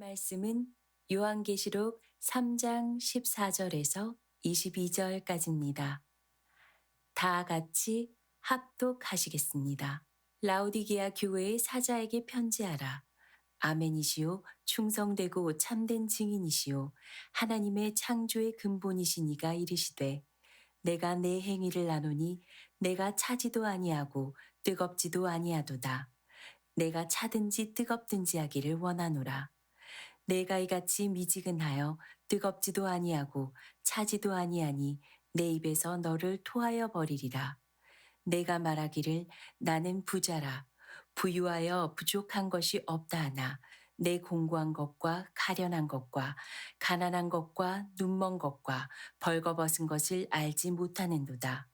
말씀은 요한계시록 3장 14절에서 22절까지입니다. 다 같이 합독하시겠습니다. 라오디게아 교회의 사자에게 편지하라. 아멘이시요 충성되고 참된 증인이시요 하나님의 창조의 근본이시니가 이르시되 내가 내 행위를 아노니 내가 차지도 아니하고 뜨겁지도 아니하도다. 내가 차든지 뜨겁든지 하기를 원하노라. 내가 이같이 미지근하여 뜨겁지도 아니하고 차지도 아니하니 내 입에서 너를 토하여 버리리라. 내가 말하기를 나는 부자라. 부유하여 부족한 것이 없다 하나 내 공고한 것과 가련한 것과 가난한 것과 눈먼 것과 벌거벗은 것을 알지 못하는도다.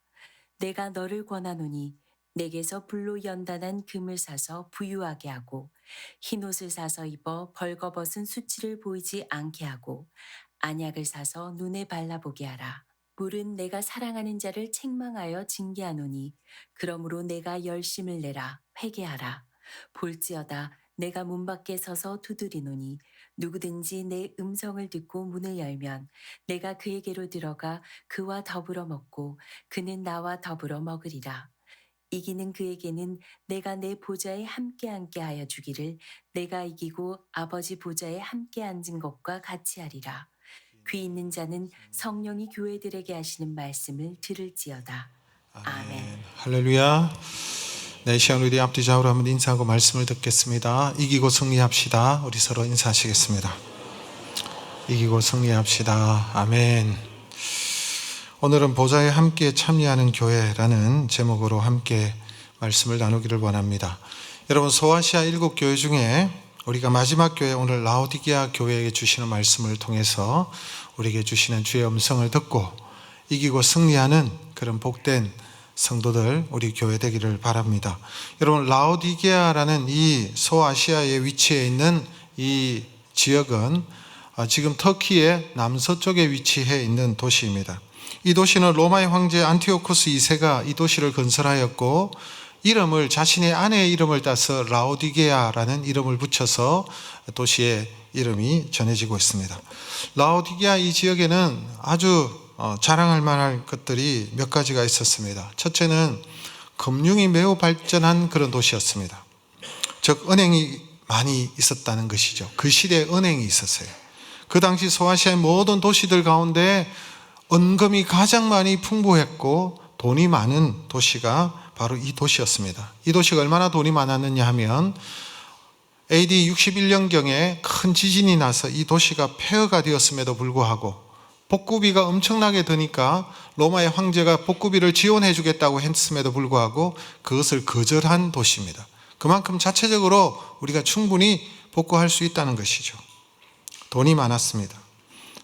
내가 너를 권하노니 내게서 불로 연단한 금을 사서 부유하게 하고 흰옷을 사서 입어 벌거벗은 수치를 보이지 않게 하고 안약을 사서 눈에 발라보게 하라. 물은 내가 사랑하는 자를 책망하여 징계하노니 그러므로 내가 열심을 내라 회개하라. 볼지어다 내가 문 밖에 서서 두드리노니 누구든지 내 음성을 듣고 문을 열면 내가 그에게로 들어가 그와 더불어 먹고 그는 나와 더불어 먹으리라. 이기는 그에게는 내가 내 보좌에 함께 하여 주기를 내가 이기고 아버지 보좌에 함께 앉은 것과 같이 하리라. 귀 있는 자는 성령이 교회들에게 하시는 말씀을 들을지어다. 아멘. 할렐루야. 네, 시간 우리 앞뒤좌우로 한번 인사하고 말씀을 듣겠습니다. 이기고 승리합시다. 우리 서로 인사하시겠습니다. 이기고 승리합시다. 아멘. 오늘은 보좌에 함께 참여하는 교회라는 제목으로 함께 말씀을 나누기를 원합니다. 여러분, 소아시아 7교회 중에 우리가 마지막 교회, 오늘 라오디게아 교회에게 주시는 말씀을 통해서 우리에게 주시는 주의 음성을 듣고 이기고 승리하는 그런 복된 성도들, 우리 교회 되기를 바랍니다. 여러분, 라오디게아라는 이 소아시아에 위치해 있는 이 지역은 지금 터키의 남서쪽에 위치해 있는 도시입니다. 이 도시는 로마의 황제 안티오코스 2세가 이 도시를 건설하였고 이름을 자신의 아내의 이름을 따서 라오디게아라는 이름을 붙여서 도시의 이름이 전해지고 있습니다. 라오디게아 이 지역에는 아주 자랑할 만한 것들이 몇 가지가 있었습니다. 첫째는 금융이 매우 발전한 그런 도시였습니다. 즉 은행이 많이 있었다는 것이죠. 그 시대에 은행이 있었어요. 그 당시 소아시아의 모든 도시들 가운데 은금이 가장 많이 풍부했고 돈이 많은 도시가 바로 이 도시였습니다. 이 도시가 얼마나 돈이 많았느냐 하면 AD 61년경에 큰 지진이 나서 이 도시가 폐허가 되었음에도 불구하고 복구비가 엄청나게 드니까 로마의 황제가 복구비를 지원해 주겠다고 했음에도 불구하고 그것을 거절한 도시입니다. 그만큼 자체적으로 우리가 충분히 복구할 수 있다는 것이죠. 돈이 많았습니다.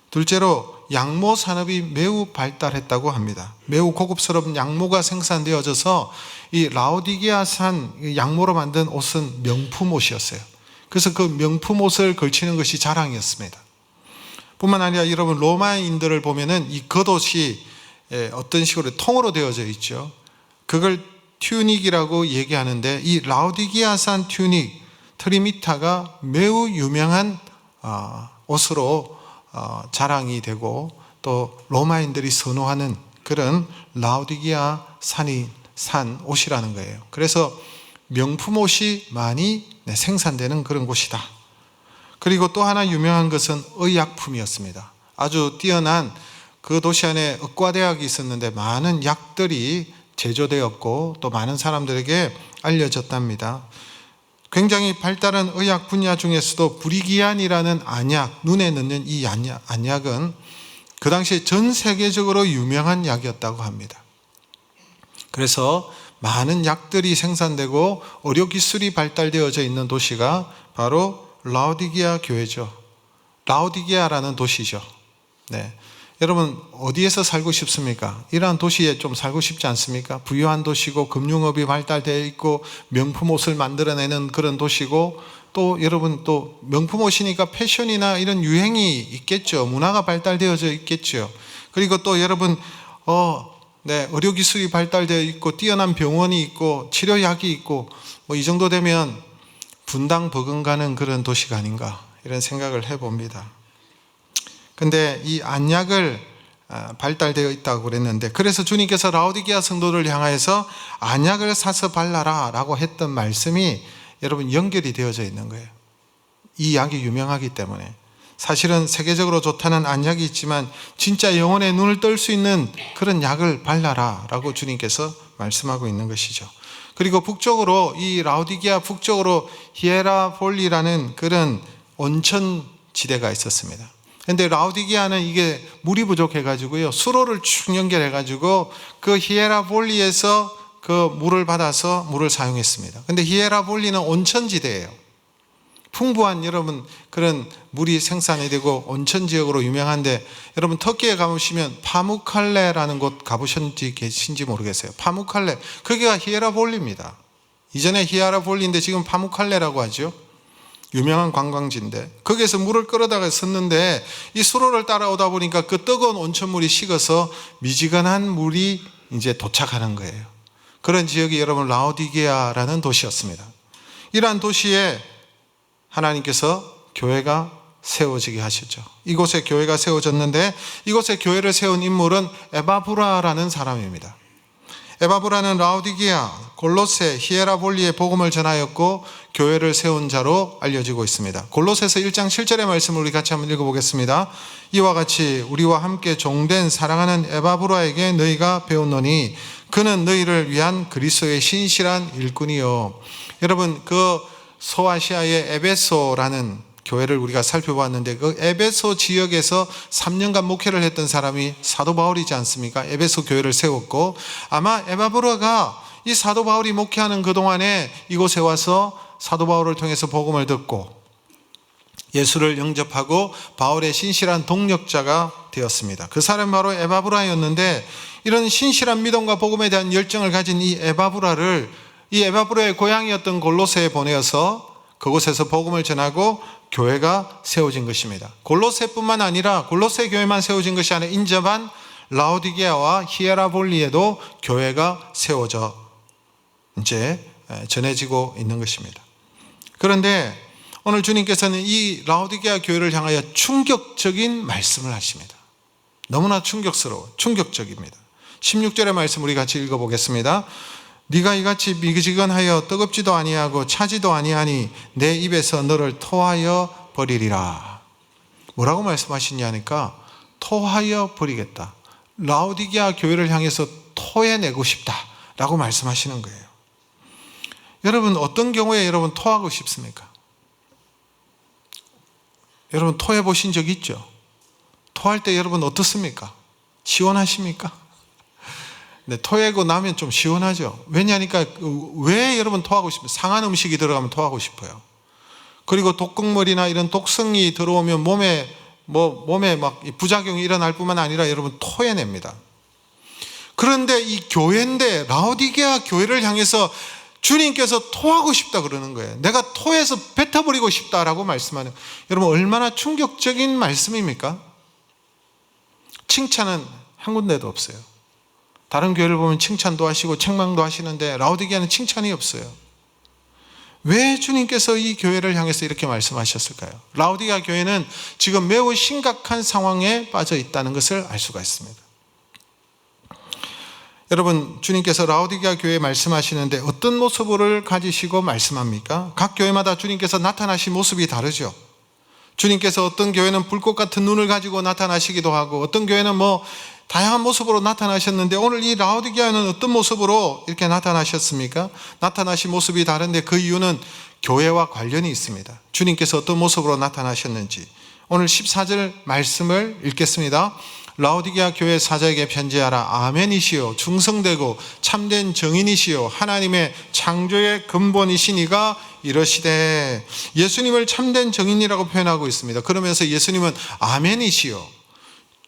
둘째로 양모 산업이 매우 발달했다고 합니다. 매우 고급스러운 양모가 생산되어져서 이 라오디게아산 양모로 만든 옷은 명품 옷이었어요. 그래서 그 명품 옷을 걸치는 것이 자랑이었습니다. 뿐만 아니라 여러분, 로마인들을 보면은 이 겉옷이 어떤 식으로 통으로 되어져 있죠. 그걸 튜닉이라고 얘기하는데 이 라오디게아산 튜닉 트리미타가 매우 유명한 옷으로 자랑이 되고 또 로마인들이 선호하는 그런 라오디게아 산이 산 옷이라는 거예요. 그래서 명품 옷이 많이 생산되는 그런 곳이다. 그리고 또 하나 유명한 것은 의약품이었습니다. 아주 뛰어난 그 도시 안에 의과대학이 있었는데 많은 약들이 제조되었고 또 많은 사람들에게 알려졌답니다. 굉장히 발달한 의학 분야 중에서도 브리기안이라는 안약, 눈에 넣는 이 안약은 그 당시에 전 세계적으로 유명한 약이었다고 합니다. 그래서 많은 약들이 생산되고 의료기술이 발달되어져 있는 도시가 바로 라오디게아 교회죠. 라오디게아라는 도시죠. 네. 여러분, 어디에서 살고 싶습니까? 이러한 도시에 좀 살고 싶지 않습니까? 부유한 도시고 금융업이 발달되어 있고 명품 옷을 만들어내는 그런 도시고 또 여러분 또 명품 옷이니까 패션이나 이런 유행이 있겠죠. 문화가 발달되어져 있겠죠. 그리고 또 여러분 의료기술이 발달되어 있고 뛰어난 병원이 있고 치료약이 있고 뭐 이 정도 되면 분당 버금가는 그런 도시가 아닌가 이런 생각을 해봅니다. 근데 이 안약을 발달되어 있다고 그랬는데, 그래서 주님께서 라오디게아 성도를 향하여서 안약을 사서 발라라 라고 했던 말씀이 여러분 연결이 되어져 있는 거예요. 이 약이 유명하기 때문에. 사실은 세계적으로 좋다는 안약이 있지만 진짜 영혼의 눈을 뜰 수 있는 그런 약을 발라라 라고 주님께서 말씀하고 있는 것이죠. 그리고 북쪽으로, 이 라오디게아 북쪽으로 히에라폴리라는 그런 온천 지대가 있었습니다. 근데 라오디게아는 이게 물이 부족해가지고요, 수로를 쭉 연결해가지고 그 히에라폴리에서 그 물을 받아서 물을 사용했습니다. 근데 히에라폴리는 온천지대예요. 풍부한 여러분 그런 물이 생산이 되고 온천 지역으로 유명한데, 여러분 터키에 가보시면 파무칼레라는 곳 가보셨는지 계신지 모르겠어요. 파무칼레, 거기가 히에라폴리입니다. 이전에 히에라폴리인데 지금 파무칼레라고 하죠. 유명한 관광지인데, 거기에서 물을 끌어다가 섰는데 이 수로를 따라오다 보니까 그 뜨거운 온천물이 식어서 미지근한 물이 이제 도착하는 거예요. 그런 지역이 여러분 라오디게아라는 도시였습니다. 이러한 도시에 하나님께서 교회가 세워지게 하셨죠. 이곳에 교회가 세워졌는데, 이곳에 교회를 세운 인물은 에바브라라는 사람입니다. 에바브라는 라오디게아, 골로새, 히에라폴리에 복음을 전하였고 교회를 세운 자로 알려지고 있습니다. 골로새서 1장 7절의 말씀을 우리 같이 한번 읽어보겠습니다. 이와 같이 우리와 함께 종된 사랑하는 에바브라에게 너희가 배웠노니 그는 너희를 위한 그리스도의 신실한 일꾼이요. 여러분, 그 소아시아의 에베소라는 교회를 우리가 살펴봤는데, 그 에베소 지역에서 3년간 목회를 했던 사람이 사도 바울이지 않습니까? 에베소 교회를 세웠고, 아마 에바브라가 이 사도 바울이 목회하는 그동안에 이곳에 와서 사도 바울을 통해서 복음을 듣고 예수를 영접하고 바울의 신실한 동력자가 되었습니다. 그 사람이 바로 에바브라였는데, 이런 신실한 믿음과 복음에 대한 열정을 가진 이 에바브라를, 이 에바브라의 고향이었던 골로새에 보내어서 그곳에서 복음을 전하고 교회가 세워진 것입니다. 골로새뿐만 아니라, 골로새 교회만 세워진 것이 아니라 인접한 라오디게아와 히에라폴리에도 교회가 세워져 이제 전해지고 있는 것입니다. 그런데 오늘 주님께서는 이 라오디게아 교회를 향하여 충격적인 말씀을 하십니다. 너무나 충격적입니다. 16절의 말씀 우리 같이 읽어보겠습니다. 네가 이같이 미지근하여 뜨겁지도 아니하고 차지도 아니하니 내 입에서 너를 토하여 버리리라. 뭐라고 말씀하시냐니까, 토하여 버리겠다. 라오디게아 교회를 향해서 토해내고 싶다라고 말씀하시는 거예요. 여러분, 어떤 경우에 여러분 토하고 싶습니까? 여러분 토해 보신 적 있죠? 토할 때 여러분 어떻습니까? 시원하십니까? 네, 토하고 나면 좀 시원하죠. 왜냐니까, 왜 여러분 토하고 싶어요? 상한 음식이 들어가면 토하고 싶어요. 그리고 독극물이나 이런 독성이 들어오면 몸에 막 부작용이 일어날 뿐만 아니라 여러분 토해냅니다. 그런데 이 교회인데, 라오디게아 교회를 향해서 주님께서 토하고 싶다 그러는 거예요. 내가 토해서 뱉어버리고 싶다라고 말씀하는, 여러분 얼마나 충격적인 말씀입니까? 칭찬은 한 군데도 없어요. 다른 교회를 보면 칭찬도 하시고 책망도 하시는데 라오디게아는 칭찬이 없어요. 왜 주님께서 이 교회를 향해서 이렇게 말씀하셨을까요? 라오디게아 교회는 지금 매우 심각한 상황에 빠져 있다는 것을 알 수가 있습니다. 여러분, 주님께서 라오디게아 교회에 말씀하시는데 어떤 모습을 가지시고 말씀합니까? 각 교회마다 주님께서 나타나신 모습이 다르죠. 주님께서 어떤 교회는 불꽃 같은 눈을 가지고 나타나시기도 하고, 어떤 교회는 다양한 모습으로 나타나셨는데, 오늘 이 라오디게아는 어떤 모습으로 이렇게 나타나셨습니까? 나타나신 모습이 다른데 그 이유는 교회와 관련이 있습니다. 주님께서 어떤 모습으로 나타나셨는지 오늘 14절 말씀을 읽겠습니다. 라오디게아 교회 사자에게 편지하라. 아멘이시요 충성되고 참된 정인이시요 하나님의 창조의 근본이신 이가 이러시되, 예수님을 참된 정인이라고 표현하고 있습니다. 그러면서 예수님은 아멘이시요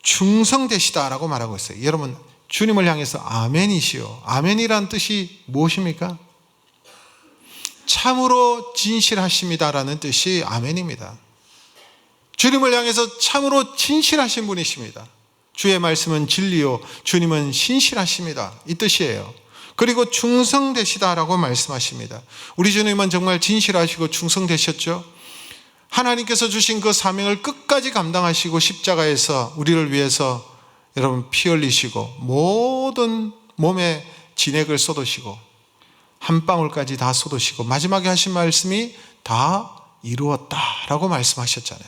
충성되시다라고 말하고 있어요. 여러분, 주님을 향해서 아멘이시요, 아멘이란 뜻이 무엇입니까? 참으로 진실하십니다라는 뜻이 아멘입니다. 주님을 향해서 참으로 진실하신 분이십니다. 주의 말씀은 진리요 주님은 신실하십니다, 이 뜻이에요. 그리고 충성되시다라고 말씀하십니다. 우리 주님은 정말 진실하시고 충성되셨죠? 하나님께서 주신 그 사명을 끝까지 감당하시고 십자가에서 우리를 위해서 여러분 피 흘리시고 모든 몸에 진액을 쏟으시고 한 방울까지 다 쏟으시고 마지막에 하신 말씀이 다 이루었다라고 말씀하셨잖아요.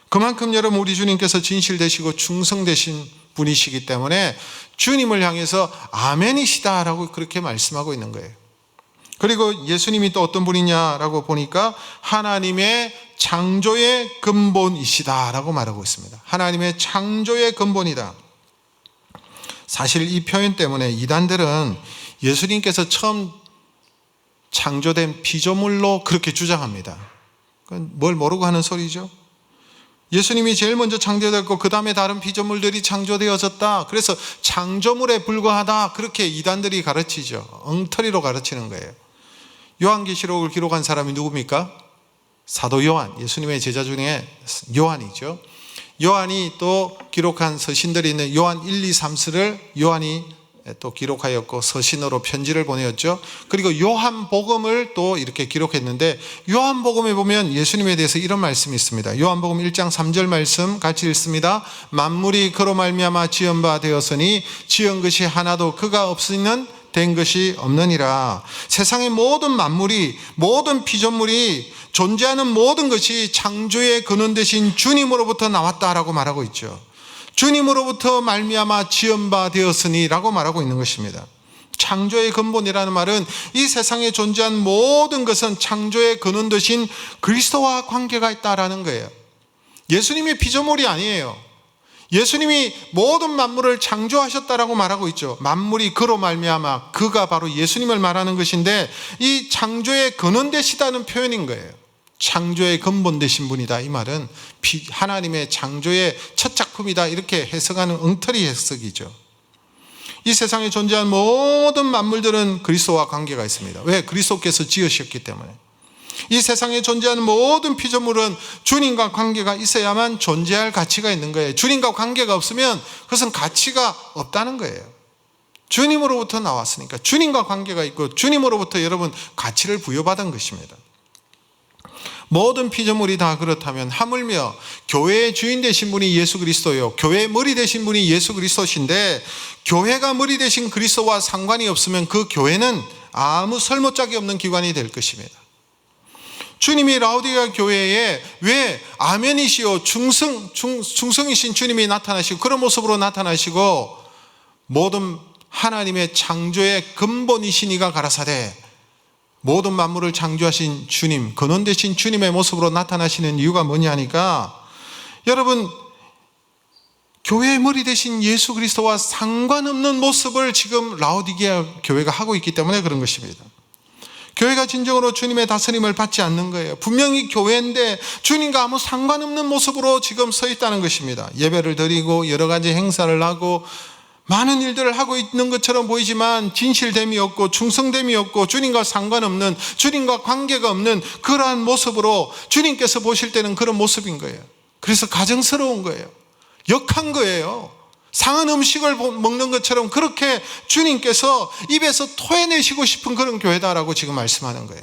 그만큼 여러분 우리 주님께서 진실되시고 충성되신 분이시기 때문에 주님을 향해서 아멘이시다라고 그렇게 말씀하고 있는 거예요. 그리고 예수님이 또 어떤 분이냐라고 보니까 하나님의 창조의 근본이시다라고 말하고 있습니다. 하나님의 창조의 근본이다. 사실 이 표현 때문에 이단들은 예수님께서 처음 창조된 피조물로 그렇게 주장합니다. 그건 뭘 모르고 하는 소리죠. 예수님이 제일 먼저 창조되었고 그 다음에 다른 피조물들이 창조되어졌다. 그래서 창조물에 불과하다. 그렇게 이단들이 가르치죠. 엉터리로 가르치는 거예요. 요한계시록을 기록한 사람이 누굽니까? 사도 요한, 예수님의 제자 중에 요한이죠. 요한이 또 기록한 서신들이 있는 요한 1, 2, 3서를 요한이 또 기록하였고 서신으로 편지를 보내었죠. 그리고 요한복음을 또 이렇게 기록했는데 요한복음에 보면 예수님에 대해서 이런 말씀이 있습니다. 요한복음 1장 3절 말씀 같이 읽습니다. 만물이 그로 말미암아 지은 바 되었으니 지은 것이 하나도 그가 없이는 된 것이 없느니라. 세상의 모든 만물이 모든 피조물이 존재하는 모든 것이 창조의 근원 되신 주님으로부터 나왔다라고 말하고 있죠. 주님으로부터 말미암아 지은 바 되었으니라고 말하고 있는 것입니다. 창조의 근본이라는 말은 이 세상에 존재한 모든 것은 창조의 근원 되신 그리스도와 관계가 있다라는 거예요. 예수님이 피조물이 아니에요. 예수님이 모든 만물을 창조하셨다라고 말하고 있죠. 만물이 그로 말미암아, 그가 바로 예수님을 말하는 것인데 이 창조의 근원 되시다는 표현인 거예요. 창조의 근본 되신 분이다. 이 말은 하나님의 창조의 첫 작품이다. 이렇게 해석하는 엉터리 해석이죠. 이 세상에 존재한 모든 만물들은 그리스도와 관계가 있습니다. 왜? 그리스도께서 지으셨기 때문에. 이 세상에 존재하는 모든 피조물은 주님과 관계가 있어야만 존재할 가치가 있는 거예요. 주님과 관계가 없으면 그것은 가치가 없다는 거예요. 주님으로부터 나왔으니까 주님과 관계가 있고 주님으로부터 여러분 가치를 부여받은 것입니다. 모든 피조물이 다 그렇다면 하물며 교회의 주인 되신 분이 예수 그리스도요, 교회의 머리 되신 분이 예수 그리스도신데 교회가 머리 되신 그리스도와 상관이 없으면 그 교회는 아무 설모짝이 없는 기관이 될 것입니다. 주님이 라오디게아 교회에 왜 아멘이시오 충성이신 주님이 나타나시고 그런 모습으로 나타나시고 모든 하나님의 창조의 근본이시니가 가라사대 모든 만물을 창조하신 주님, 근원 되신 주님의 모습으로 나타나시는 이유가 뭐냐 하니까 여러분 교회의 머리 되신 예수 그리스도와 상관없는 모습을 지금 라오디게아 교회가 하고 있기 때문에 그런 것입니다. 교회가 진정으로 주님의 다스림을 받지 않는 거예요. 분명히 교회인데 주님과 아무 상관없는 모습으로 지금 서 있다는 것입니다. 예배를 드리고 여러 가지 행사를 하고 많은 일들을 하고 있는 것처럼 보이지만 진실됨이 없고 충성됨이 없고 주님과 상관없는, 주님과 관계가 없는 그러한 모습으로 주님께서 보실 때는 그런 모습인 거예요. 그래서 가정스러운 거예요. 역한 거예요. 상한 음식을 먹는 것처럼 그렇게 주님께서 입에서 토해내시고 싶은 그런 교회다라고 지금 말씀하는 거예요.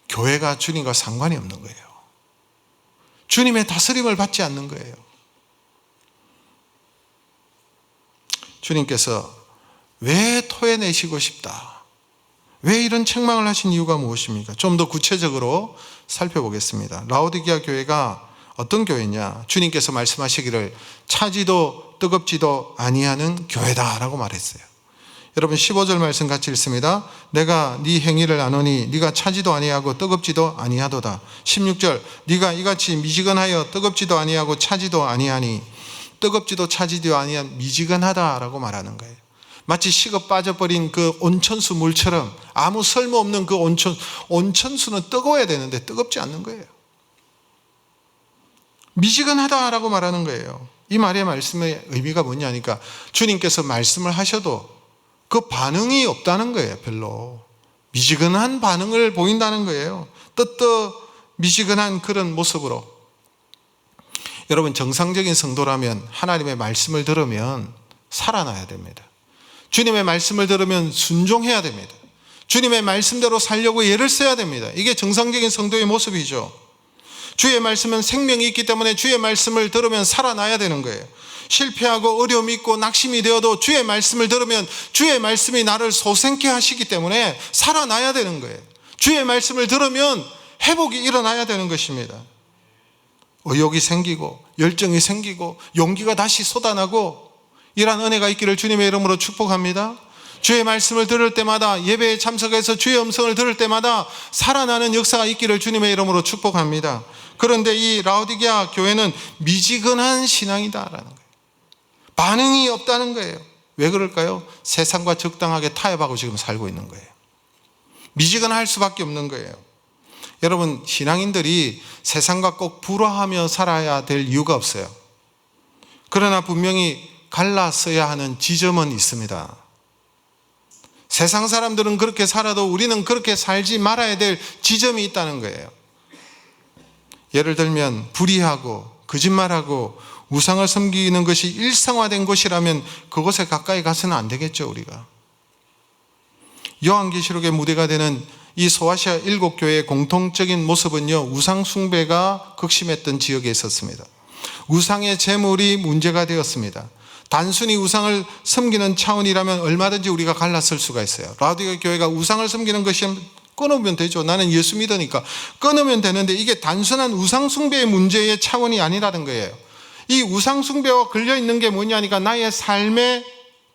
교회가 주님과 상관이 없는 거예요. 주님의 다스림을 받지 않는 거예요. 주님께서 왜 토해내시고 싶다? 왜 이런 책망을 하신 이유가 무엇입니까? 좀 더 구체적으로 살펴보겠습니다. 라오디게아 교회가 어떤 교회냐? 주님께서 말씀하시기를 차지도 뜨겁지도 아니하는 교회다라고 말했어요. 여러분 15절 말씀 같이 읽습니다. 내가 네 행위를 아노니 네가 차지도 아니하고 뜨겁지도 아니하도다. 16절 네가 이같이 미지근하여 뜨겁지도 아니하고 차지도 아니하니 뜨겁지도 차지도 아니한 미지근하다라고 말하는 거예요. 마치 식어 빠져버린 그 온천수 물처럼 아무 쓸모없는 그 온천수는 뜨거워야 되는데 뜨겁지 않는 거예요. 미지근하다라고 말하는 거예요. 이 말의 말씀의 의미가 뭐냐니까 주님께서 말씀을 하셔도 그 반응이 없다는 거예요. 별로 미지근한 반응을 보인다는 거예요. 미지근한 그런 모습으로. 여러분 정상적인 성도라면 하나님의 말씀을 들으면 살아나야 됩니다. 주님의 말씀을 들으면 순종해야 됩니다. 주님의 말씀대로 살려고 애를 써야 됩니다. 이게 정상적인 성도의 모습이죠. 주의 말씀은 생명이 있기 때문에 주의 말씀을 들으면 살아나야 되는 거예요. 실패하고 어려움이 있고 낙심이 되어도 주의 말씀을 들으면 주의 말씀이 나를 소생케 하시기 때문에 살아나야 되는 거예요. 주의 말씀을 들으면 회복이 일어나야 되는 것입니다. 의욕이 생기고 열정이 생기고 용기가 다시 쏟아나고 이러한 은혜가 있기를 주님의 이름으로 축복합니다. 주의 말씀을 들을 때마다, 예배에 참석해서 주의 음성을 들을 때마다 살아나는 역사가 있기를 주님의 이름으로 축복합니다. 그런데 이 라오디게아 교회는 미지근한 신앙이다라는 거예요. 반응이 없다는 거예요. 왜 그럴까요? 세상과 적당하게 타협하고 지금 살고 있는 거예요. 미지근할 수밖에 없는 거예요. 여러분, 신앙인들이 세상과 꼭 불화하며 살아야 될 이유가 없어요. 그러나 분명히 갈라서야 하는 지점은 있습니다. 세상 사람들은 그렇게 살아도 우리는 그렇게 살지 말아야 될 지점이 있다는 거예요. 예를 들면 불의하고 거짓말하고 우상을 섬기는 것이 일상화된 곳이라면 그곳에 가까이 가서는 안 되겠죠, 우리가. 요한계시록의 무대가 되는 이 소아시아 7교회의 공통적인 모습은요, 우상 숭배가 극심했던 지역에 있었습니다. 우상의 제물이 문제가 되었습니다. 단순히 우상을 섬기는 차원이라면 얼마든지 우리가 갈랐을 수가 있어요. 라오디게아 교회가 우상을 섬기는 것이 끊으면 되죠. 나는 예수 믿으니까 끊으면 되는데 이게 단순한 우상 숭배의 문제의 차원이 아니라는 거예요. 이 우상 숭배와 걸려 있는 게 뭐냐니까 나의 삶의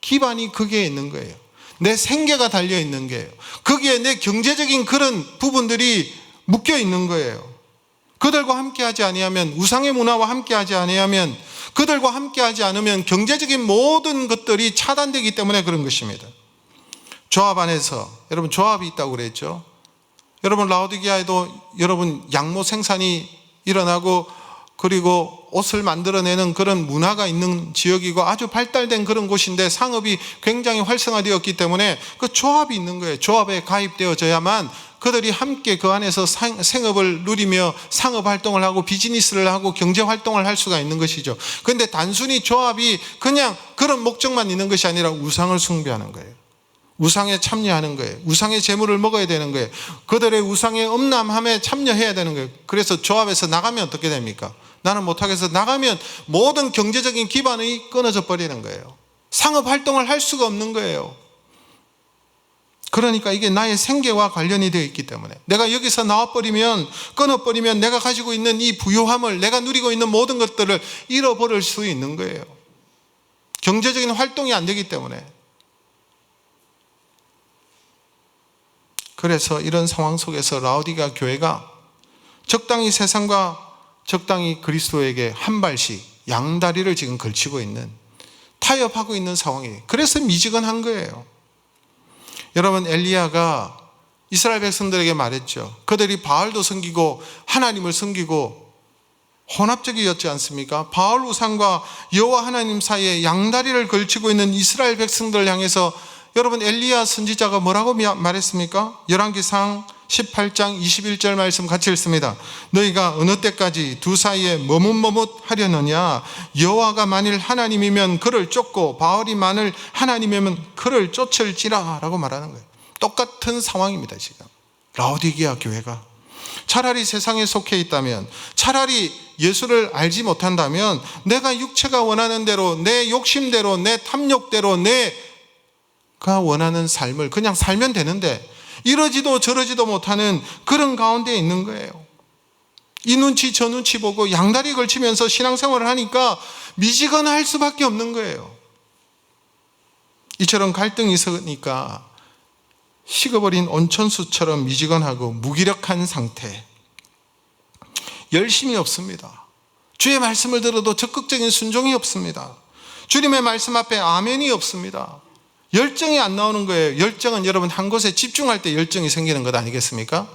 기반이 거기에 있는 거예요. 내 생계가 달려 있는 거예요. 거기에 내 경제적인 그런 부분들이 묶여 있는 거예요. 그들과 함께하지 아니하면, 우상의 문화와 함께하지 아니하면, 그들과 함께하지 않으면 경제적인 모든 것들이 차단되기 때문에 그런 것입니다. 조합 안에서, 여러분 조합이 있다고 그랬죠. 여러분 라오디게아에도 여러분 양모 생산이 일어나고 그리고 옷을 만들어내는 그런 문화가 있는 지역이고 아주 발달된 그런 곳인데 상업이 굉장히 활성화되었기 때문에 그 조합이 있는 거예요. 조합에 가입되어져야만 그들이 함께 그 안에서 생업을 누리며 상업 활동을 하고 비즈니스를 하고 경제 활동을 할 수가 있는 것이죠. 그런데 단순히 조합이 그냥 그런 목적만 있는 것이 아니라 우상을 숭배하는 거예요. 우상에 참여하는 거예요. 우상의 제물을 먹어야 되는 거예요. 그들의 우상의 음란함에 참여해야 되는 거예요. 그래서 조합에서 나가면 어떻게 됩니까? 나는 못하겠어. 나가면 모든 경제적인 기반이 끊어져 버리는 거예요. 상업 활동을 할 수가 없는 거예요. 그러니까 이게 나의 생계와 관련이 되어 있기 때문에 내가 여기서 나와버리면, 끊어버리면 내가 가지고 있는 이 부유함을, 내가 누리고 있는 모든 것들을 잃어버릴 수 있는 거예요. 경제적인 활동이 안 되기 때문에. 그래서 이런 상황 속에서 라오디게아 교회가 적당히 세상과 적당히 그리스도에게 한 발씩 양다리를 지금 걸치고 있는, 타협하고 있는 상황이에요. 그래서 미지근한 거예요. 여러분, 엘리야가 이스라엘 백성들에게 말했죠. 그들이 바알도 섬기고 하나님을 섬기고 혼합적이었지 않습니까? 바알 우상과 여호와 하나님 사이에 양다리를 걸치고 있는 이스라엘 백성들을 향해서 여러분, 엘리야 선지자가 뭐라고 말했습니까? 열왕기상 18장 21절 말씀 같이 읽습니다. 너희가 어느 때까지 두 사이에 머뭇머뭇하려느냐? 여호와가 만일 하나님이면 그를 쫓고 바알이 만일 하나님이면 그를 쫓을지라 라고 말하는 거예요. 똑같은 상황입니다. 지금 라오디게아 교회가 차라리 세상에 속해 있다면, 차라리 예수를 알지 못한다면 내가 육체가 원하는 대로, 내 욕심대로, 내 탐욕대로, 내가 원하는 삶을 그냥 살면 되는데 이러지도 저러지도 못하는 그런 가운데 있는 거예요. 이 눈치 저 눈치 보고 양다리 걸치면서 신앙생활을 하니까 미지근할 수밖에 없는 거예요. 이처럼 갈등이 있으니까 식어버린 온천수처럼 미지근하고 무기력한 상태, 열심이 없습니다. 주의 말씀을 들어도 적극적인 순종이 없습니다. 주님의 말씀 앞에 아멘이 없습니다. 열정이 안 나오는 거예요. 열정은 여러분 한 곳에 집중할 때 열정이 생기는 것 아니겠습니까?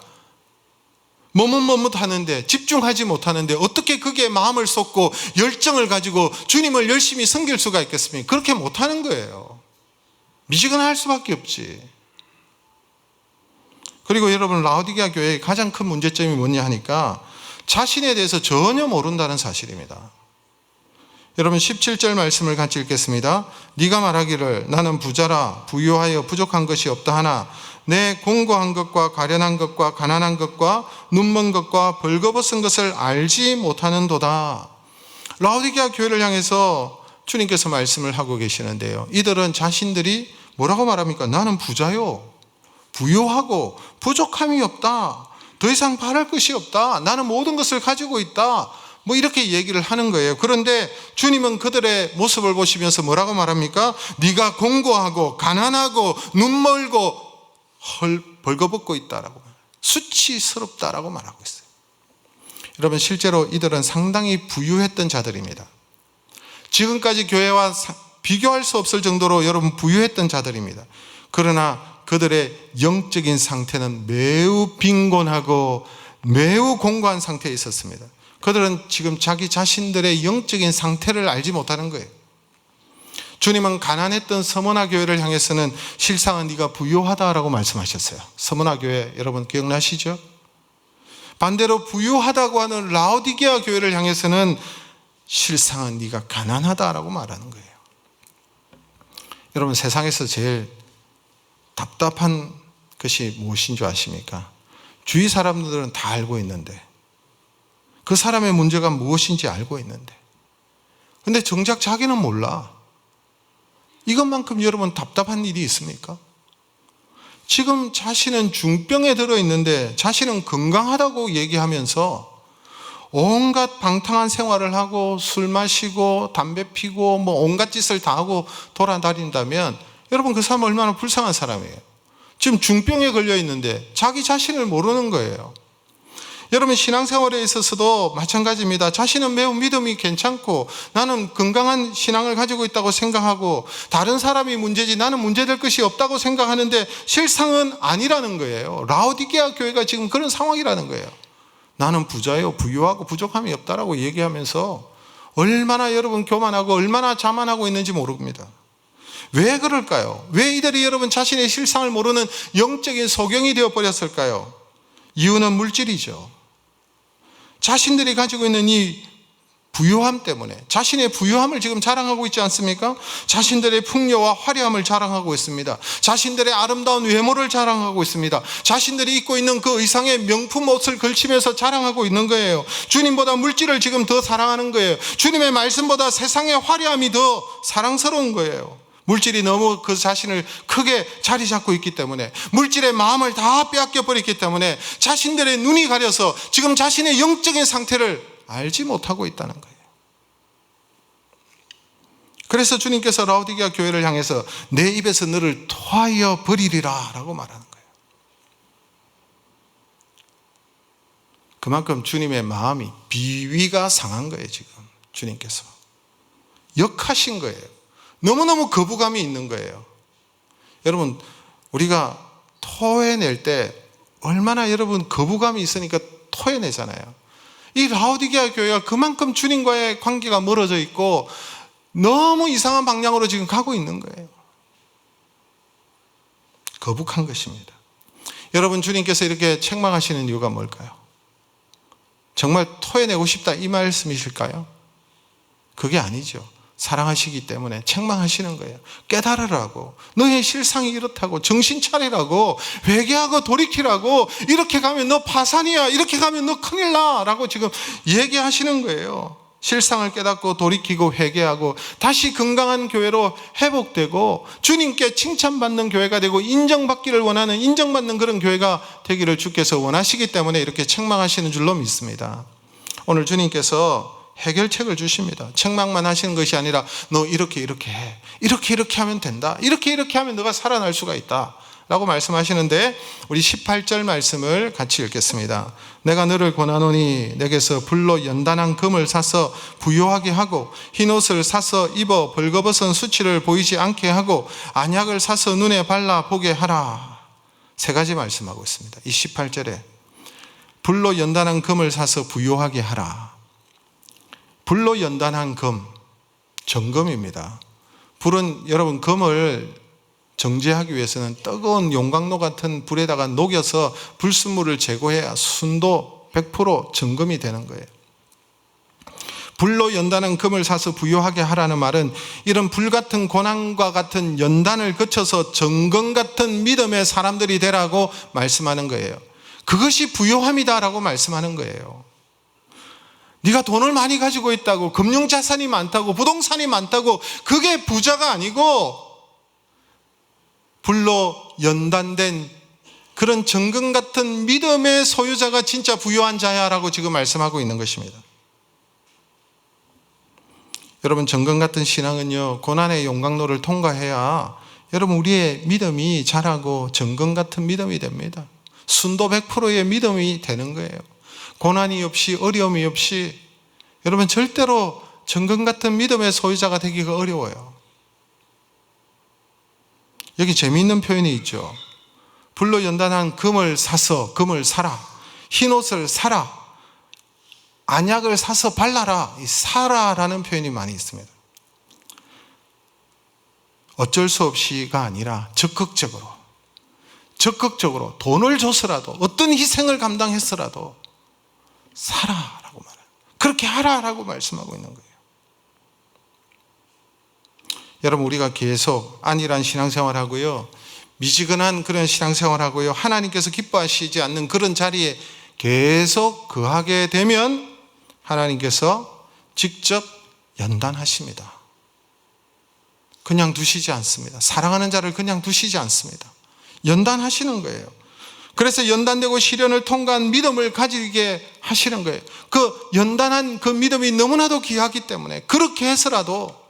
머뭇머뭇하는데, 집중하지 못하는데 어떻게 그게 마음을 쏟고 열정을 가지고 주님을 열심히 섬길 수가 있겠습니까? 그렇게 못하는 거예요. 미지근할 수밖에 없지. 그리고 여러분, 라오디게아 교회의 가장 큰 문제점이 뭐냐 하니까 자신에 대해서 전혀 모른다는 사실입니다. 여러분 17절 말씀을 같이 읽겠습니다. 네가 말하기를 나는 부자라 부유하여 부족한 것이 없다 하나 내 공고한 것과 가련한 것과 가난한 것과 눈먼 것과 벌거벗은 것을 알지 못하는도다. 라오디게아 교회를 향해서 주님께서 말씀을 하고 계시는데요, 이들은 자신들이 뭐라고 말합니까? 나는 부자요, 부요하고 부족함이 없다, 더 이상 바랄 것이 없다, 나는 모든 것을 가지고 있다, 뭐 이렇게 얘기를 하는 거예요. 그런데 주님은 그들의 모습을 보시면서 뭐라고 말합니까? 네가 공고하고 가난하고 눈멀고 벌거벗고 있다라고, 수치스럽다라고 말하고 있어요. 여러분, 실제로 이들은 상당히 부유했던 자들입니다. 지금까지 교회와 비교할 수 없을 정도로 여러분 부유했던 자들입니다. 그러나 그들의 영적인 상태는 매우 빈곤하고 매우 공고한 상태에 있었습니다. 그들은 지금 자기 자신들의 영적인 상태를 알지 못하는 거예요. 주님은 가난했던 서머나 교회를 향해서는 실상은 네가 부유하다라고 말씀하셨어요. 서머나 교회 여러분 기억나시죠? 반대로 부유하다고 하는 라오디게아 교회를 향해서는 실상은 네가 가난하다라고 말하는 거예요. 여러분, 세상에서 제일 답답한 것이 무엇인 줄 아십니까? 주위 사람들은 다 알고 있는데, 그 사람의 문제가 무엇인지 알고 있는데, 근데 정작 자기는 몰라. 이것만큼 여러분 답답한 일이 있습니까? 지금 자신은 중병에 들어있는데 자신은 건강하다고 얘기하면서 온갖 방탕한 생활을 하고 술 마시고 담배 피고 뭐 온갖 짓을 다 하고 돌아다닌다면 여러분, 그 사람은 얼마나 불쌍한 사람이에요. 지금 중병에 걸려 있는데 자기 자신을 모르는 거예요. 여러분, 신앙생활에 있어서도 마찬가지입니다. 자신은 매우 믿음이 괜찮고 나는 건강한 신앙을 가지고 있다고 생각하고 다른 사람이 문제지 나는 문제될 것이 없다고 생각하는데 실상은 아니라는 거예요. 라오디게아 교회가 지금 그런 상황이라는 거예요. 나는 부자요, 부유하고 부족함이 없다라고 얘기하면서 얼마나 여러분 교만하고 얼마나 자만하고 있는지 모릅니다. 왜 그럴까요? 왜 이들이 여러분 자신의 실상을 모르는 영적인 소경이 되어버렸을까요? 이유는 물질이죠. 자신들이 가지고 있는 이 부유함 때문에, 자신의 부유함을 지금 자랑하고 있지 않습니까? 자신들의 풍요와 화려함을 자랑하고 있습니다. 자신들의 아름다운 외모를 자랑하고 있습니다. 자신들이 입고 있는 그 의상의 명품 옷을 걸치면서 자랑하고 있는 거예요. 주님보다 물질을 지금 더 사랑하는 거예요. 주님의 말씀보다 세상의 화려함이 더 사랑스러운 거예요. 물질이 너무 그 자신을 크게 자리 잡고 있기 때문에, 물질의 마음을 다 빼앗겨 버렸기 때문에 자신들의 눈이 가려서 지금 자신의 영적인 상태를 알지 못하고 있다는 거예요. 그래서 주님께서 라오디게아 교회를 향해서 내 입에서 너를 토하여 버리리라 라고 말하는 거예요. 그만큼 주님의 마음이 비위가 상한 거예요. 지금 주님께서 역하신 거예요. 너무너무 거부감이 있는 거예요. 여러분, 우리가 토해낼 때 얼마나 여러분 거부감이 있으니까 토해내잖아요. 이 라오디게아 교회가 그만큼 주님과의 관계가 멀어져 있고 너무 이상한 방향으로 지금 가고 있는 거예요. 거북한 것입니다. 여러분, 주님께서 이렇게 책망하시는 이유가 뭘까요? 정말 토해내고 싶다 이 말씀이실까요? 그게 아니죠. 사랑하시기 때문에 책망하시는 거예요. 깨달으라고, 너의 실상이 이렇다고, 정신 차리라고, 회개하고 돌이키라고, 이렇게 가면 너 파산이야, 이렇게 가면 너 큰일 나 라고 지금 얘기하시는 거예요. 실상을 깨닫고 돌이키고 회개하고 다시 건강한 교회로 회복되고 주님께 칭찬받는 교회가 되고 인정받기를 원하는, 인정받는 그런 교회가 되기를 주께서 원하시기 때문에 이렇게 책망하시는 줄로 믿습니다. 오늘 주님께서 해결책을 주십니다. 책망만 하시는 것이 아니라 너 이렇게 해, 이렇게 하면 된다, 이렇게 하면 너가 살아날 수가 있다 라고 말씀하시는데, 우리 18절 말씀을 같이 읽겠습니다. 내가 너를 권하노니 내게서 불로 연단한 금을 사서 부요하게 하고 흰옷을 사서 입어 벌거벗은 수치를 보이지 않게 하고 안약을 사서 눈에 발라 보게 하라. 세 가지 말씀하고 있습니다. 이 18절에 불로 연단한 금을 사서 부요하게 하라. 불로 연단한 금, 정금입니다. 불은 여러분 금을 정제하기 위해서는 뜨거운 용광로 같은 불에다가 녹여서 불순물을 제거해야 순도 100% 정금이 되는 거예요. 불로 연단한 금을 사서 부요하게 하라는 말은 이런 불같은 고난과 같은 연단을 거쳐서 정금 같은 믿음의 사람들이 되라고 말씀하는 거예요. 그것이 부요함이다라고 말씀하는 거예요. 네가 돈을 많이 가지고 있다고, 금융자산이 많다고, 부동산이 많다고, 그게 부자가 아니고 불로 연단된 그런 정금 같은 믿음의 소유자가 진짜 부요한 자야라고 지금 말씀하고 있는 것입니다. 여러분, 정금 같은 신앙은요, 고난의 용광로를 통과해야 여러분 우리의 믿음이 자라고 정금 같은 믿음이 됩니다. 순도 100%의 믿음이 되는 거예요. 고난이 없이, 어려움이 없이 여러분 절대로 정금 같은 믿음의 소유자가 되기가 어려워요. 여기 재미있는 표현이 있죠. 불로 연단한 금을 사서 금을 사라, 흰옷을 사라, 안약을 사서 발라라. 이 사라라는 표현이 많이 있습니다. 어쩔 수 없이가 아니라 적극적으로 돈을 줘서라도 어떤 희생을 감당했어라도 사라라고 말해요. 그렇게 하라라고 말씀하고 있는 거예요. 여러분, 우리가 계속 안일한 신앙생활하고요, 미지근한 그런 신앙생활하고요, 하나님께서 기뻐하시지 않는 그런 자리에 계속 거하게 되면 하나님께서 직접 연단하십니다. 그냥 두시지 않습니다. 사랑하는 자를 그냥 두시지 않습니다. 연단하시는 거예요. 그래서 연단되고 시련을 통과한 믿음을 가지게 하시는 거예요. 그 연단한 그 믿음이 너무나도 귀하기 때문에 그렇게 해서라도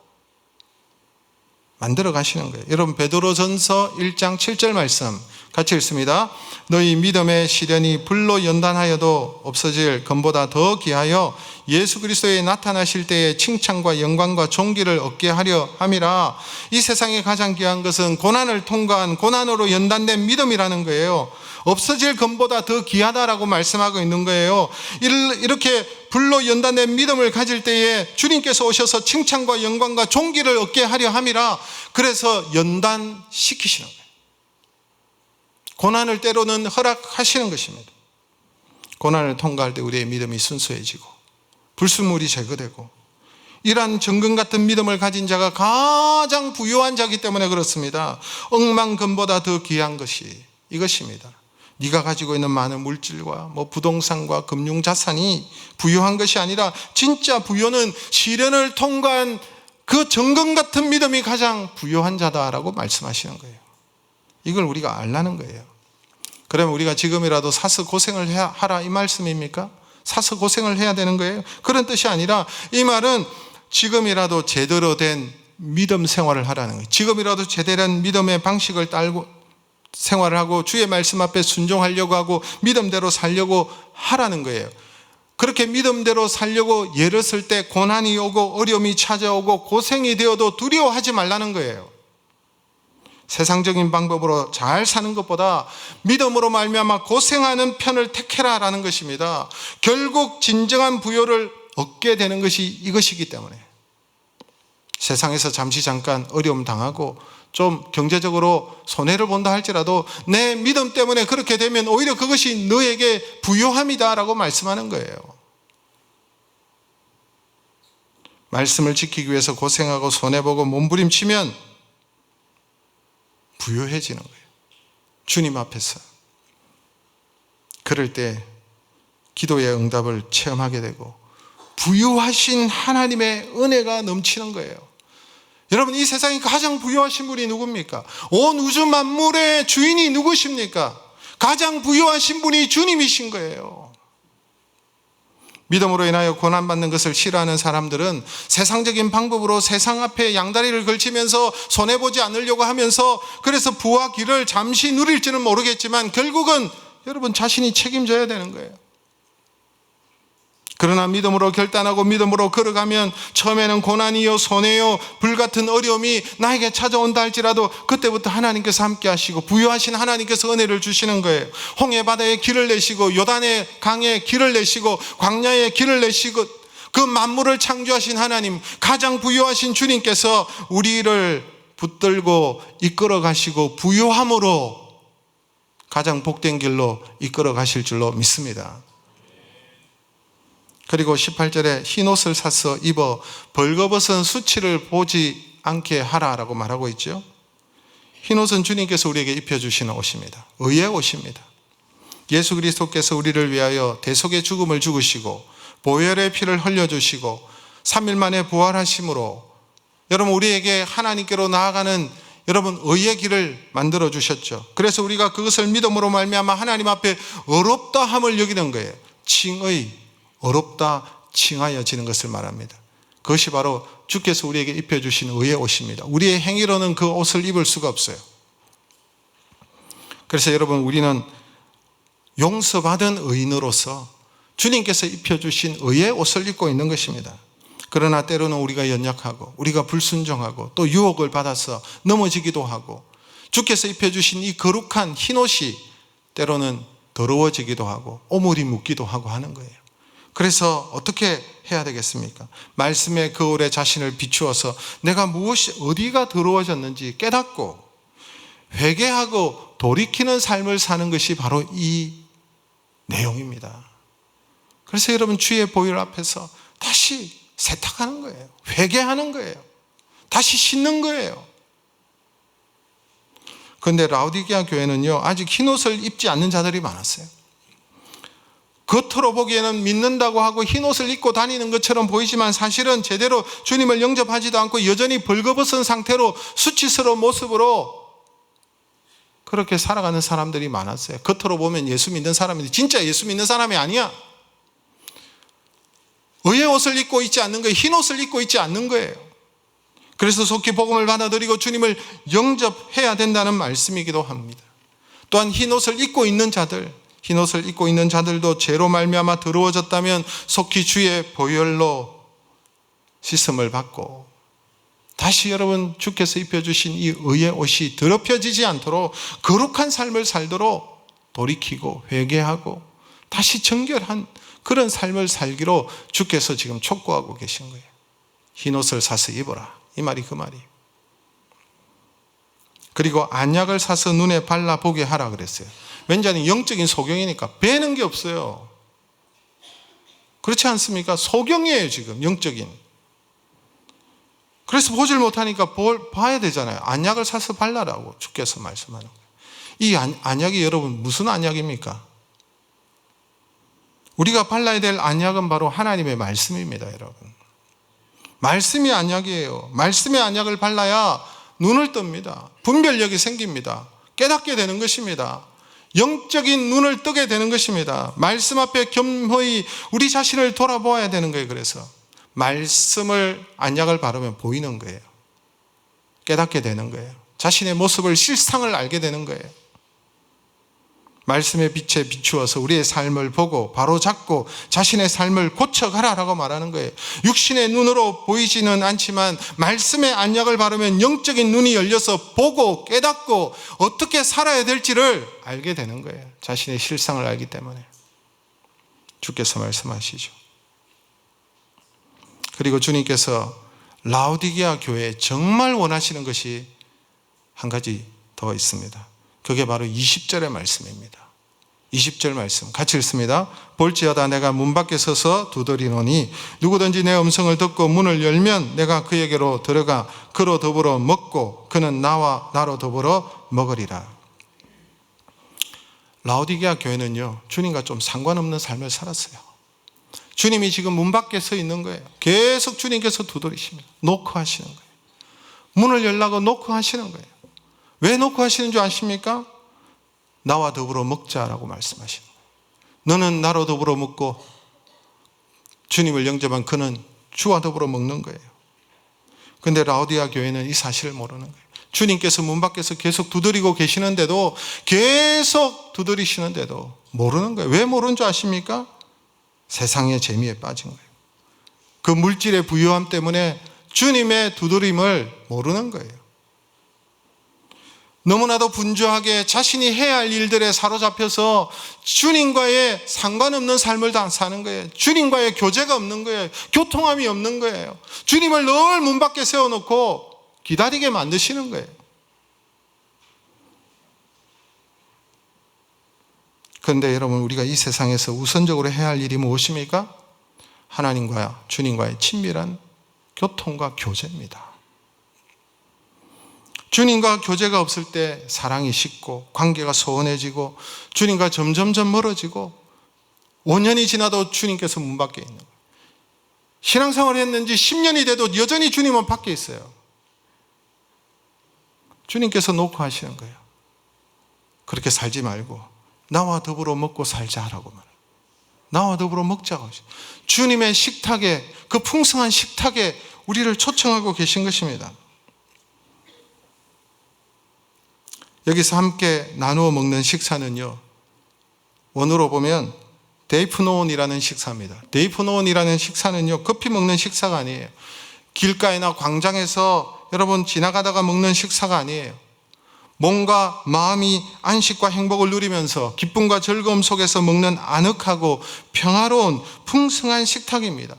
만들어 가시는 거예요. 여러분, 베드로전서 1장 7절 말씀 같이 읽습니다. 너희 믿음의 시련이 불로 연단하여도 없어질 금보다 더 귀하여 예수 그리스도에 나타나실 때에 칭찬과 영광과 존귀를 얻게 하려 함이라. 이 세상에 가장 귀한 것은 고난을 통과한, 고난으로 연단된 믿음이라는 거예요. 없어질 금보다 더 귀하다라고 말씀하고 있는 거예요. 이렇게 불로 연단된 믿음을 가질 때에 주님께서 오셔서 칭찬과 영광과 존귀를 얻게 하려 함이라. 그래서 연단시키시는 거예요. 고난을 때로는 허락하시는 것입니다. 고난을 통과할 때 우리의 믿음이 순수해지고 불순물이 제거되고, 이러한 정금 같은 믿음을 가진 자가 가장 부유한 자이기 때문에 그렇습니다. 억만금보다 더 귀한 것이 이것입니다. 네가 가지고 있는 많은 물질과 부동산과 금융자산이 부유한 것이 아니라 진짜 부유는 시련을 통과한 그 정금 같은 믿음이 가장 부유한 자다라고 말씀하시는 거예요. 이걸 우리가 알라는 거예요. 그러면 우리가 지금이라도 사서 고생을 하라 이 말씀입니까? 사서 고생을 해야 되는 거예요? 그런 뜻이 아니라 이 말은 지금이라도 제대로 된 믿음 생활을 하라는 거예요. 지금이라도 제대로 된 믿음의 방식을 따르고 생활을 하고 주의 말씀 앞에 순종하려고 하고 믿음대로 살려고 하라는 거예요. 그렇게 믿음대로 살려고 예를 쓸 때 고난이 오고 어려움이 찾아오고 고생이 되어도 두려워하지 말라는 거예요. 세상적인 방법으로 잘 사는 것보다 믿음으로 말미암아 고생하는 편을 택해라라는 것입니다. 결국 진정한 부요를 얻게 되는 것이 이것이기 때문에 세상에서 잠시 잠깐 어려움 당하고 좀 경제적으로 손해를 본다 할지라도 내 믿음 때문에 그렇게 되면 오히려 그것이 너에게 부요함이다라고 말씀하는 거예요. 말씀을 지키기 위해서 고생하고 손해보고 몸부림치면 부요해지는 거예요. 주님 앞에서. 그럴 때 기도의 응답을 체험하게 되고 부유하신 하나님의 은혜가 넘치는 거예요. 여러분, 이 세상에 가장 부유하신 분이 누굽니까? 온 우주 만물의 주인이 누구십니까? 가장 부유하신 분이 주님이신 거예요. 믿음으로 인하여 고난받는 것을 싫어하는 사람들은 세상적인 방법으로 세상 앞에 양다리를 걸치면서 손해보지 않으려고 하면서 그래서 부와 기를 잠시 누릴지는 모르겠지만 결국은 여러분 자신이 책임져야 되는 거예요. 그러나 믿음으로 결단하고 믿음으로 걸어가면 처음에는 고난이요 손해요 불같은 어려움이 나에게 찾아온다 할지라도 그때부터 하나님께서 함께 하시고 부유하신 하나님께서 은혜를 주시는 거예요. 홍해바다에 길을 내시고 요단의 강에 길을 내시고 광야에 길을 내시고 그 만물을 창조하신 하나님, 가장 부유하신 주님께서 우리를 붙들고 이끌어 가시고 부유함으로 가장 복된 길로 이끌어 가실 줄로 믿습니다. 그리고 18절에 흰 옷을 사서 입어 벌거벗은 수치를 보지 않게 하라라고 말하고 있죠. 흰 옷은 주님께서 우리에게 입혀주시는 옷입니다. 의의 옷입니다. 예수 그리스도께서 우리를 위하여 대속의 죽음을 죽으시고 보혈의 피를 흘려주시고 3일 만에 부활하심으로 여러분 우리에게 하나님께로 나아가는 여러분 의의 길을 만들어 주셨죠. 그래서 우리가 그것을 믿음으로 말미암아 하나님 앞에 어렵다 함을 여기는 거예요. 칭의, 어렵다 칭하여지는 것을 말합니다. 그것이 바로 주께서 우리에게 입혀주신 의의 옷입니다. 우리의 행위로는 그 옷을 입을 수가 없어요. 그래서 여러분 우리는 용서받은 의인으로서 주님께서 입혀주신 의의 옷을 입고 있는 것입니다. 그러나 때로는 우리가 연약하고 우리가 불순종하고 또 유혹을 받아서 넘어지기도 하고 주께서 입혀주신 이 거룩한 흰옷이 때로는 더러워지기도 하고 오물이 묻기도 하고 하는 거예요. 그래서 어떻게 해야 되겠습니까? 말씀의 거울에 자신을 비추어서 내가 무엇이 어디가 더러워졌는지 깨닫고 회개하고 돌이키는 삶을 사는 것이 바로 이 내용입니다. 그래서 여러분 주의 보혈 앞에서 다시 세탁하는 거예요. 회개하는 거예요. 다시 씻는 거예요. 그런데 라오디게아 교회는요, 아직 흰옷을 입지 않는 자들이 많았어요. 겉으로 보기에는 믿는다고 하고 흰옷을 입고 다니는 것처럼 보이지만 사실은 제대로 주님을 영접하지도 않고 여전히 벌거벗은 상태로 수치스러운 모습으로 그렇게 살아가는 사람들이 많았어요. 겉으로 보면 예수 믿는 사람인데 진짜 예수 믿는 사람이 아니야. 의의 옷을 입고 있지 않는 거예요. 흰 옷을 입고 있지 않는 거예요. 그래서 속히 복음을 받아들이고 주님을 영접해야 된다는 말씀이기도 합니다. 또한 흰 옷을 입고 있는 자들, 흰 옷을 입고 있는 자들도 죄로 말미암아 더러워졌다면 속히 주의 보혈로 씻음을 받고 다시 여러분 주께서 입혀주신 이 의의 옷이 더럽혀지지 않도록 거룩한 삶을 살도록 돌이키고 회개하고 다시 정결한 그런 삶을 살기로 주께서 지금 촉구하고 계신 거예요. 흰옷을 사서 입어라. 이 말이 그 말이에요. 그리고 안약을 사서 눈에 발라보게 하라 그랬어요. 왜냐하면 영적인 소경이니까 배는 게 없어요. 그렇지 않습니까? 소경이에요 지금 영적인. 그래서 보질 못하니까 봐야 되잖아요. 안약을 사서 발라라고 주께서 말씀하는 거예요. 이 안약이 여러분 무슨 안약입니까? 우리가 발라야 될 안약은 바로 하나님의 말씀입니다, 여러분. 말씀이 안약이에요. 말씀의 안약을 발라야 눈을 뜹니다. 분별력이 생깁니다. 깨닫게 되는 것입니다. 영적인 눈을 뜨게 되는 것입니다. 말씀 앞에 겸허히 우리 자신을 돌아보아야 되는 거예요. 그래서 말씀을 안약을 바르면 보이는 거예요. 깨닫게 되는 거예요. 자신의 모습을 실상을 알게 되는 거예요. 말씀의 빛에 비추어서 우리의 삶을 보고 바로잡고 자신의 삶을 고쳐가라라고 말하는 거예요. 육신의 눈으로 보이지는 않지만 말씀의 안약을 바르면 영적인 눈이 열려서 보고 깨닫고 어떻게 살아야 될지를 알게 되는 거예요. 자신의 실상을 알기 때문에. 주께서 말씀하시죠. 그리고 주님께서 라오디게아 교회에 정말 원하시는 것이 한 가지 더 있습니다. 그게 바로 20절의 말씀입니다. 20절 말씀 같이 읽습니다. 볼지어다 내가 문 밖에 서서 두드리노니 누구든지 내 음성을 듣고 문을 열면 내가 그에게로 들어가 그로 더불어 먹고 그는 나와 나로 더불어 먹으리라. 라오디게아 교회는요, 주님과 좀 상관없는 삶을 살았어요. 주님이 지금 문 밖에 서 있는 거예요. 계속 주님께서 두드리십니다. 노크하시는 거예요. 문을 열라고 노크하시는 거예요. 왜 노크하시는 줄 아십니까? 나와 더불어 먹자라고 말씀하시는 거예요. 너는 나로 더불어 먹고 주님을 영접한 그는 주와 더불어 먹는 거예요. 그런데 라오디게아 교회는 이 사실을 모르는 거예요. 주님께서 문 밖에서 계속 두드리고 계시는데도 계속 두드리시는데도 모르는 거예요. 왜 모르는 줄 아십니까? 세상의 재미에 빠진 거예요. 그 물질의 부유함 때문에 주님의 두드림을 모르는 거예요. 너무나도 분주하게 자신이 해야 할 일들에 사로잡혀서 주님과의 상관없는 삶을 다 사는 거예요. 주님과의 교제가 없는 거예요. 교통함이 없는 거예요. 주님을 늘 문 밖에 세워놓고 기다리게 만드시는 거예요. 그런데 여러분, 우리가 이 세상에서 우선적으로 해야 할 일이 무엇입니까? 하나님과 주님과의 친밀한 교통과 교제입니다. 주님과 교제가 없을 때 사랑이 식고 관계가 소원해지고 주님과 점점점 멀어지고 5년이 지나도 주님께서 문 밖에 있는 거예요. 신앙생활을 했는지 10년이 돼도 여전히 주님은 밖에 있어요. 주님께서 놓고 하시는 거예요. 그렇게 살지 말고 나와 더불어 먹고 살자라고 말해요. 나와 더불어 먹자고. 주님의 식탁에, 그 풍성한 식탁에 우리를 초청하고 계신 것입니다. 여기서 함께 나누어 먹는 식사는요, 원어로 보면 데이프노온이라는 식사입니다. 데이프노온이라는 식사는요, 급히 먹는 식사가 아니에요. 길가이나 광장에서 여러분 지나가다가 먹는 식사가 아니에요. 몸과 마음이 안식과 행복을 누리면서 기쁨과 즐거움 속에서 먹는 아늑하고 평화로운 풍성한 식탁입니다.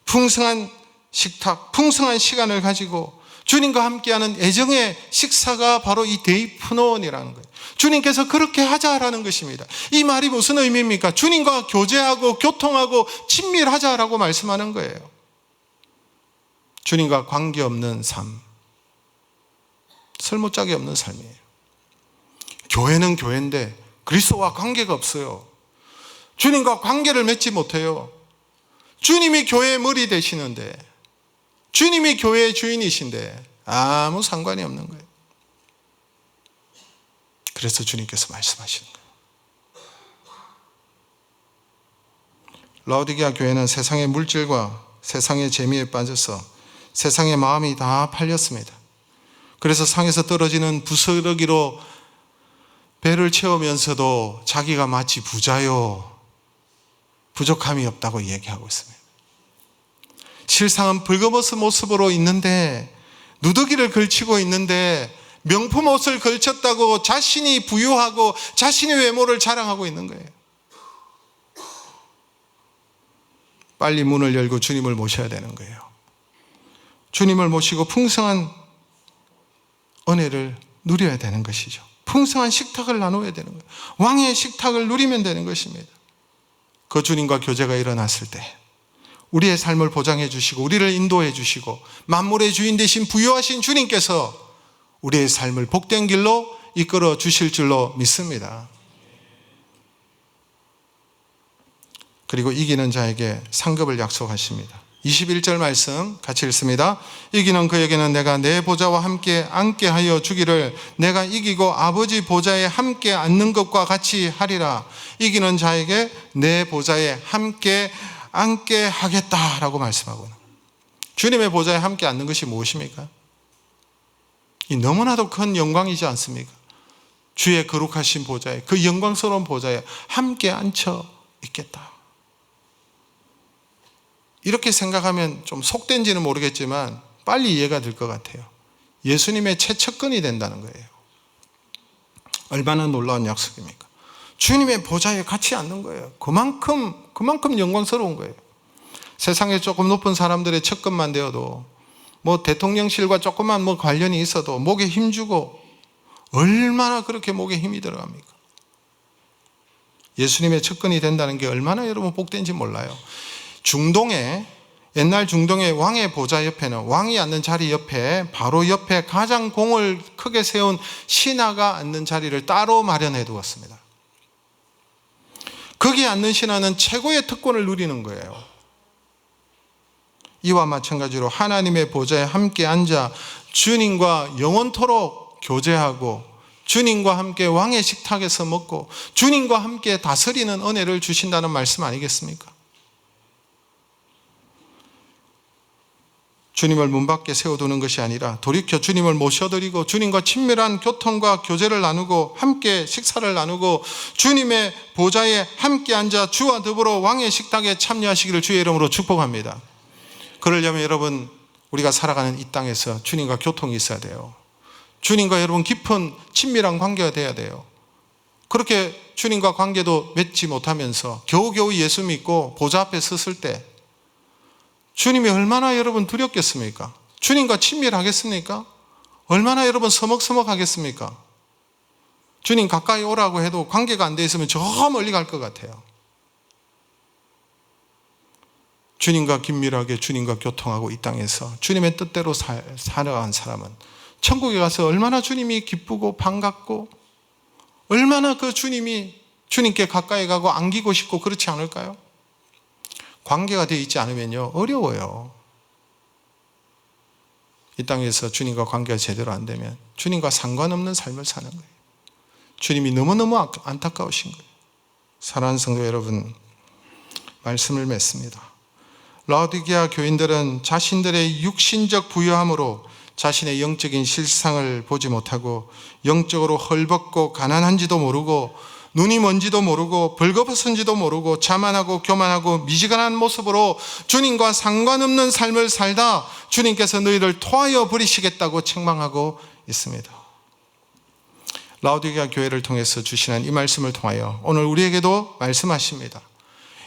풍성한 식탁, 풍성한 시간을 가지고 주님과 함께하는 애정의 식사가 바로 이 데이프노온이라는 거예요. 주님께서 그렇게 하자라는 것입니다. 이 말이 무슨 의미입니까? 주님과 교제하고 교통하고 친밀하자라고 말씀하는 거예요. 주님과 관계없는 삶, 쓸모짝이 없는 삶이에요. 교회는 교회인데 그리스도와 관계가 없어요. 주님과 관계를 맺지 못해요. 주님이 교회의 머리 되시는데, 주님이 교회의 주인이신데 아무 상관이 없는 거예요. 그래서 주님께서 말씀하시는 거예요. 라오디게아 교회는 세상의 물질과 세상의 재미에 빠져서 세상의 마음이 다 팔렸습니다. 그래서 상에서 떨어지는 부스러기로 배를 채우면서도 자기가 마치 부자요, 부족함이 없다고 얘기하고 있습니다. 실상은 벌거벗은 모습으로 있는데, 누더기를 걸치고 있는데 명품 옷을 걸쳤다고 자신이 부유하고 자신의 외모를 자랑하고 있는 거예요. 빨리 문을 열고 주님을 모셔야 되는 거예요. 주님을 모시고 풍성한 은혜를 누려야 되는 것이죠. 풍성한 식탁을 나누어야 되는 거예요. 왕의 식탁을 누리면 되는 것입니다. 그 주님과 교제가 일어났을 때 우리의 삶을 보장해 주시고 우리를 인도해 주시고 만물의 주인 되신 부유하신 주님께서 우리의 삶을 복된 길로 이끌어 주실 줄로 믿습니다. 그리고 이기는 자에게 상급을 약속하십니다. 21절 말씀 같이 읽습니다. 이기는 그에게는 내가 내 보좌와 함께 앉게 하여 주기를 내가 이기고 아버지 보좌에 함께 앉는 것과 같이 하리라. 이기는 자에게 내 보좌에 함께 앉게 하겠다라고 말씀하고 있는 거예요. 주님의 보좌에 함께 앉는 것이 무엇입니까? 이 너무나도 큰 영광이지 않습니까? 주의 거룩하신 보좌에, 그 영광스러운 보좌에 함께 앉혀 있겠다. 이렇게 생각하면 좀 속된지는 모르겠지만 빨리 이해가 될 것 같아요. 예수님의 최측근이 된다는 거예요. 얼마나 놀라운 약속입니까? 주님의 보좌에 같이 앉는 거예요. 그만큼 영광스러운 거예요. 세상에 조금 높은 사람들의 측근만 되어도 뭐 대통령실과 조금만 뭐 관련이 있어도 목에 힘주고 얼마나 그렇게 목에 힘이 들어갑니까? 예수님의 측근이 된다는 게 얼마나 여러분 복된지 몰라요. 옛날 중동의 왕의 보좌 옆에는, 왕이 앉는 자리 옆에 바로 옆에 가장 공을 크게 세운 신하가 앉는 자리를 따로 마련해 두었습니다. 거기에 앉는 신하는 최고의 특권을 누리는 거예요. 이와 마찬가지로 하나님의 보좌에 함께 앉아 주님과 영원토록 교제하고 주님과 함께 왕의 식탁에서 먹고 주님과 함께 다스리는 은혜를 주신다는 말씀 아니겠습니까? 주님을 문 밖에 세워두는 것이 아니라 돌이켜 주님을 모셔드리고 주님과 친밀한 교통과 교제를 나누고 함께 식사를 나누고 주님의 보좌에 함께 앉아 주와 더불어 왕의 식탁에 참여하시기를 주의 이름으로 축복합니다. 그러려면 여러분, 우리가 살아가는 이 땅에서 주님과 교통이 있어야 돼요. 주님과 여러분 깊은 친밀한 관계가 돼야 돼요. 그렇게 주님과 관계도 맺지 못하면서 겨우겨우 예수 믿고 보좌 앞에 섰을 때 주님이 얼마나 여러분 두렵겠습니까? 주님과 친밀하겠습니까? 얼마나 여러분 서먹서먹하겠습니까? 주님 가까이 오라고 해도 관계가 안 돼 있으면 저 멀리 갈 것 같아요. 주님과 긴밀하게 주님과 교통하고 이 땅에서 주님의 뜻대로 살아간 사람은 천국에 가서 얼마나 주님이 기쁘고 반갑고 얼마나 그 주님께 가까이 가고 안기고 싶고 그렇지 않을까요? 관계가 되어 있지 않으면요, 어려워요. 이 땅에서 주님과 관계가 제대로 안 되면 주님과 상관없는 삶을 사는 거예요. 주님이 너무너무 안타까우신 거예요. 사랑하는 성도 여러분, 말씀을 맺습니다. 라오디게아 교인들은 자신들의 육신적 부유함으로 자신의 영적인 실상을 보지 못하고 영적으로 헐벗고 가난한지도 모르고 눈이 먼지도 모르고 벌거벗은지도 모르고 자만하고 교만하고 미지근한 모습으로 주님과 상관없는 삶을 살다 주님께서 너희를 토하여 버리시겠다고 책망하고 있습니다. 라오디게아 교회를 통해서 주시는 이 말씀을 통하여 오늘 우리에게도 말씀하십니다.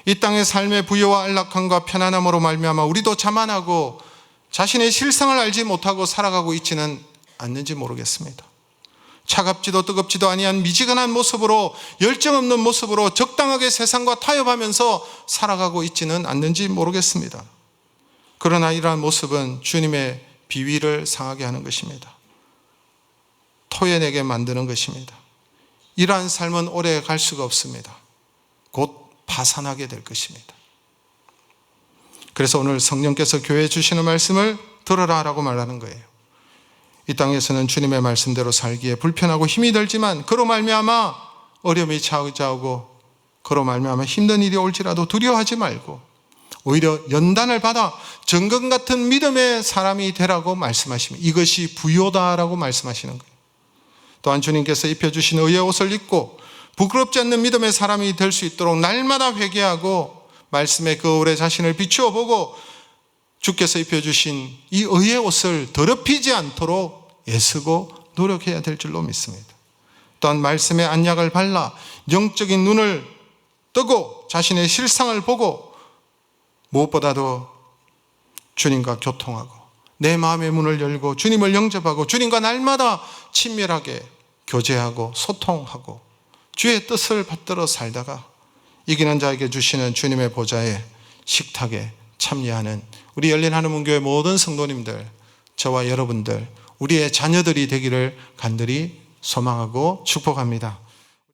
이 땅의 삶의 부여와 안락함과 편안함으로 말미암아 우리도 자만하고 자신의 실상을 알지 못하고 살아가고 있지는 않는지 모르겠습니다. 차갑지도 뜨겁지도 아니한 미지근한 모습으로 열정 없는 모습으로 적당하게 세상과 타협하면서 살아가고 있지는 않는지 모르겠습니다. 그러나 이러한 모습은 주님의 비위를 상하게 하는 것입니다. 토해내게 만드는 것입니다. 이러한 삶은 오래 갈 수가 없습니다. 곧 파산하게 될 것입니다. 그래서 오늘 성령께서 교회에 주시는 말씀을 들어라 라고 말하는 거예요. 이 땅에서는 주님의 말씀대로 살기에 불편하고 힘이 들지만 그로 말미암아 어려움이 찾아오고 그로 말미암아 힘든 일이 올지라도 두려워하지 말고 오히려 연단을 받아 정금 같은 믿음의 사람이 되라고 말씀하십니다. 이것이 부요다라고 말씀하시는 거예요. 또한 주님께서 입혀주신 의의 옷을 입고 부끄럽지 않는 믿음의 사람이 될 수 있도록 날마다 회개하고 말씀의 거울에 자신을 비추어 보고 주께서 입혀주신 이 의의 옷을 더럽히지 않도록 애쓰고 노력해야 될 줄로 믿습니다. 또한 말씀의 안약을 발라 영적인 눈을 뜨고 자신의 실상을 보고 무엇보다도 주님과 교통하고 내 마음의 문을 열고 주님을 영접하고 주님과 날마다 친밀하게 교제하고 소통하고 주의 뜻을 받들어 살다가 이기는 자에게 주시는 주님의 보좌의 식탁에 참여하는 우리 열린 하늘문교회 모든 성도님들, 저와 여러분들, 우리의 자녀들이 되기를 간절히 소망하고 축복합니다.